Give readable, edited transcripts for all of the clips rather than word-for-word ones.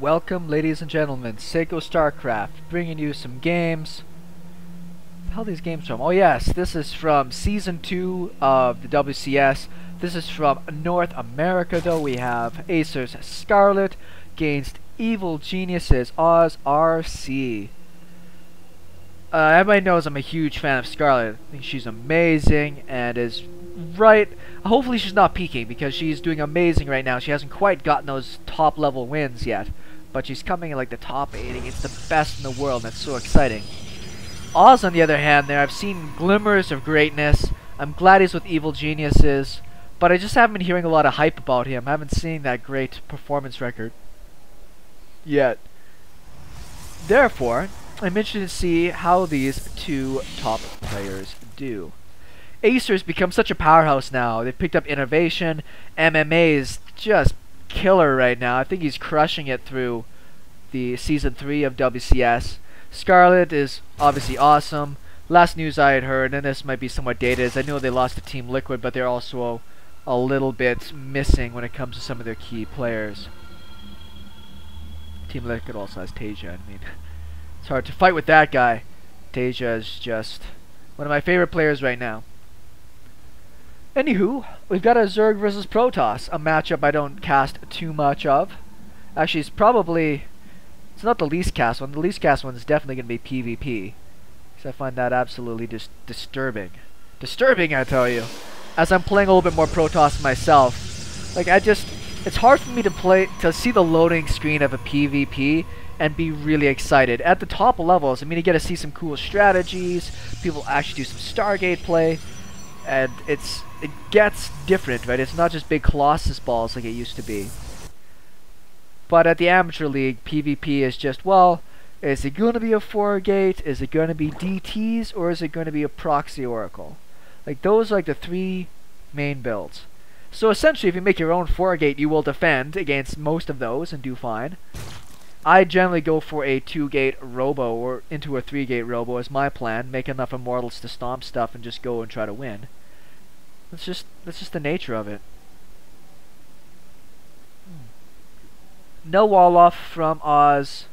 Welcome, ladies and gentlemen, Seiko Starcraft, bringing you some games. What the hell are these games from? Oh yes, this is from Season 2 of the WCS. This is from North America though. We have Acer's Scarlett against Evil Genius's OzRC. Everybody knows I'm a huge fan of Scarlett. I think she's amazing and is right. Hopefully she's not peaking because she's doing amazing right now. She hasn't quite gotten those top level wins yet, but she's coming in like the top 8 against the best in the world. And that's so exciting. Oz, on the other hand, there I've seen glimmers of greatness. I'm glad he's with Evil Geniuses, but I just haven't been hearing a lot of hype about him. I haven't seen that great performance record yet. Therefore, I'm interested to see how these two top players do. Acer's become such a powerhouse now. They've picked up innovation. MMA is just killer right now. I think he's crushing it through the Season 3 of WCS. Scarlett is obviously awesome. Last news I had heard, and this might be somewhat dated, is I know they lost to Team Liquid, but they're also a little bit missing when it comes to some of their key players. Team Liquid also has Tasia. I mean, it's hard to fight with that guy. Tasia is just one of my favorite players right now. Anywho, we've got a Zerg versus Protoss, a matchup I don't cast too much of. Actually, it's not the least cast one. The least cast one is definitely going to be PvP. Because I find that absolutely just disturbing. Disturbing, I tell you. As I'm playing a little bit more Protoss myself. Like, it's hard for me to see the loading screen of a PvP and be really excited. At the top levels, I mean, you get to see some cool strategies. People actually do some Stargate play. And it gets different, right? It's not just big Colossus balls like it used to be. But at the Amateur League, PvP is just, well, is it going to be a 4-gate? Is it going to be DTs? Or is it going to be a proxy oracle? Like, those are like the three main builds. So essentially, if you make your own 4-gate, you will defend against most of those and do fine. I generally go for a 2-gate robo or into a 3-gate robo as my plan. Make enough immortals to stomp stuff and just go and try to win. That's just the nature of it. No wall off from Oz.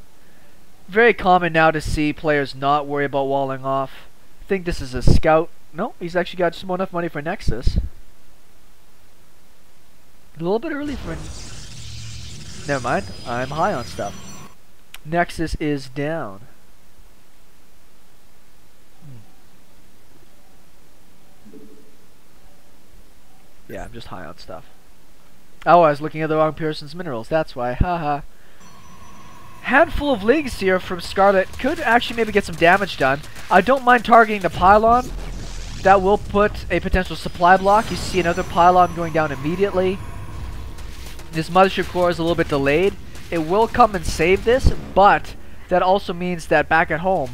Very common now to see players not worry about walling off. I think this is a scout. No, he's actually got just enough money for Nexus. A little bit early for... Never mind, I'm high on stuff. Nexus is down. Yeah, I'm just high on stuff. Oh, I was looking at the wrong person's minerals. That's why. Haha. Handful of leagues here from Scarlett. Could actually maybe get some damage done. I don't mind targeting the pylon. That will put a potential supply block. You see another pylon going down immediately. This mothership core is a little bit delayed. It will come and save this, but that also means that back at home,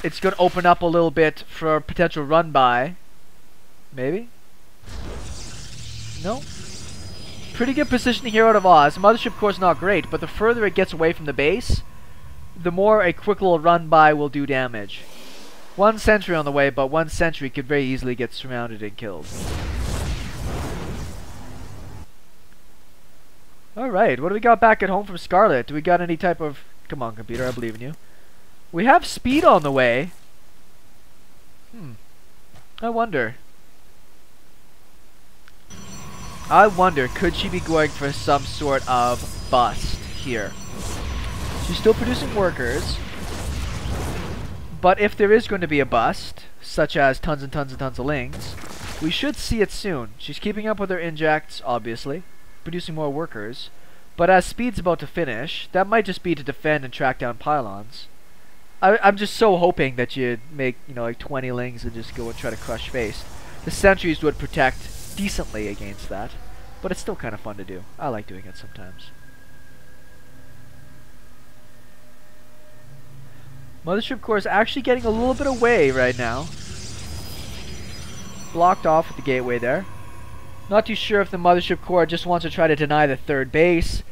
it's going to open up a little bit for a potential run by. Maybe? No? Pretty good positioning here out of Oz. Mothership core is not great, but the further it gets away from the base, the more a quick little run by will do damage. One sentry on the way, but one sentry could very easily get surrounded and killed. Alright, what do we got back at home from Scarlett? Do we got any type of... Come on, computer, I believe in you. We have speed on the way. I wonder, could she be going for some sort of bust here? She's still producing workers. But if there is going to be a bust, such as tons and tons and tons of lings, we should see it soon. She's keeping up with her injects, obviously. Producing more workers, but as speed's about to finish, that might just be to defend and track down pylons. I'm just so hoping that you'd make, you know, like 20 lings and just go and try to crush face. The sentries would protect decently against that, but it's still kind of fun to do. I like doing it sometimes. Mothership core is actually getting a little bit away right now. Blocked off at the gateway there. Not too sure if the Mothership core just wants to try to deny the third base.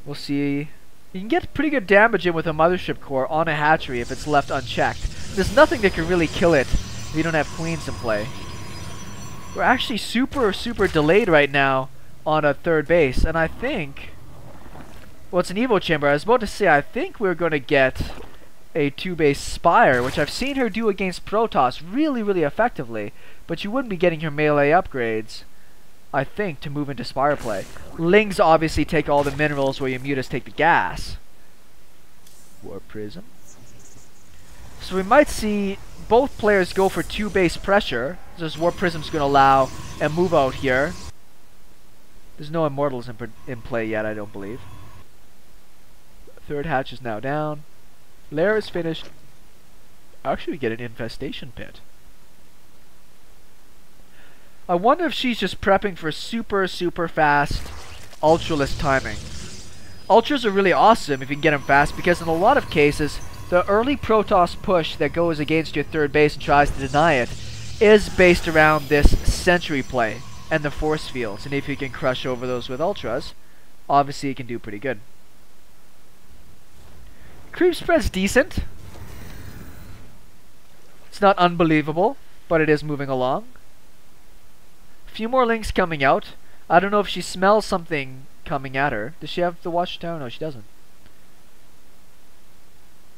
We'll see. You can get pretty good damage in with a Mothership core on a hatchery if it's left unchecked. There's nothing that can really kill it if you don't have queens in play. We're actually super delayed right now on a third base, and I think Well, it's an Evo chamber. I was about to say, I think we're going to get a 2-base Spire, which I've seen her do against Protoss really, really effectively. But you wouldn't be getting her melee upgrades, I think, to move into Spire play. Lings obviously take all the minerals, where your mutas take the gas. Warp Prism. So we might see both players go for 2-base pressure. This Warp Prism's going to allow a move out here. There's no Immortals in play yet, I don't believe. Third hatch is now down. Lair is finished. Actually, we get an Infestation Pit. I wonder if she's just prepping for super, super fast Ultraless timing. Ultras are really awesome if you can get them fast, because in a lot of cases, the early Protoss push that goes against your third base and tries to deny it is based around this Sentry play and the force fields. And if you can crush over those with Ultras, obviously you can do pretty good. Creep spread's decent. It's not unbelievable, but it is moving along. A few more links coming out. I don't know if she smells something coming at her. Does she have the Watchtower? No, she doesn't.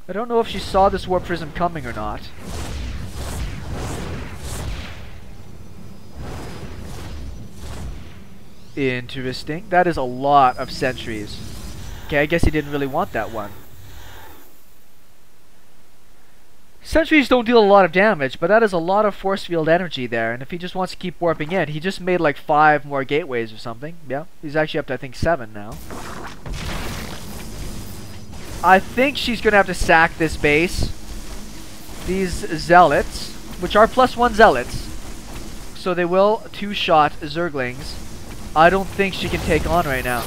I don't know if she saw this Warp Prism coming or not. Interesting. That is a lot of sentries. Okay, I guess he didn't really want that one. Sentries don't deal a lot of damage, but that is a lot of force field energy there. And if he just wants to keep warping in, he just made like 5 more gateways or something. Yeah, he's actually up to I think 7 now. I think she's going to have to sack this base. These Zealots, which are +1 Zealots, so they will 2-shot Zerglings. I don't think she can take on right now.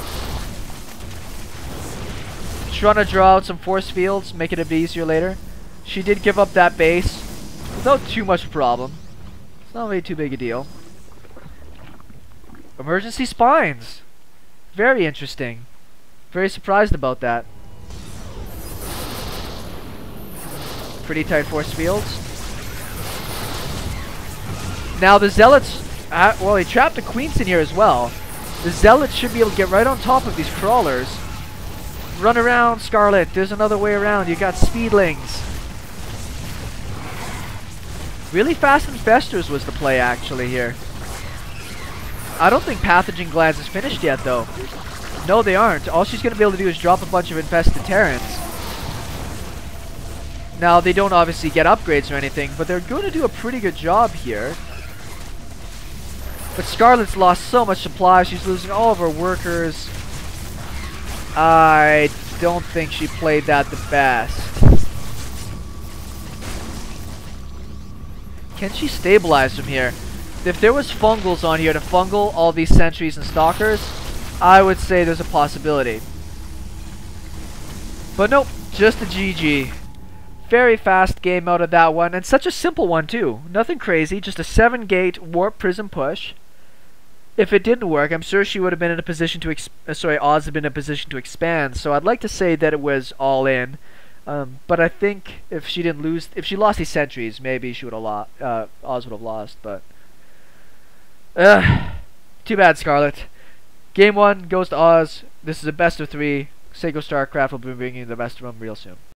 Trying to draw out some force fields, make it a bit easier later. She did give up that base without too much problem. It's not really too big a deal. Emergency spines. Very interesting. Very surprised about that. Pretty tight force fields. Now the Zealots, well, he trapped the Queens in here as well. The Zealots should be able to get right on top of these crawlers. Run around, Scarlett. There's another way around. You got Speedlings. Really fast infestors was the play actually here. I don't think Pathogen Glands is finished yet though. No, they aren't. All she's going to be able to do is drop a bunch of infested Terrans. Now, they don't obviously get upgrades or anything, but they're going to do a pretty good job here. But Scarlett's lost so much supply. She's losing all of her workers. I don't think she played that the best. Can she stabilize from here? If there was fungals on here to fungal all these sentries and stalkers, I would say there's a possibility. But nope, just a GG. Very fast game out of that one, and such a simple one too. Nothing crazy, just a 7-gate Warp Prism push. If it didn't work, I'm sure she would have been in a position to Oz had been in a position to expand. So I'd like to say that it was all in. But I think if she didn't lose, if she lost these sentries, maybe she would have lost. Oz would have lost. But too bad, Scarlett. Game 1 goes to Oz. This is a best of 3. Seiko Starcraft will be bringing you the best of them real soon.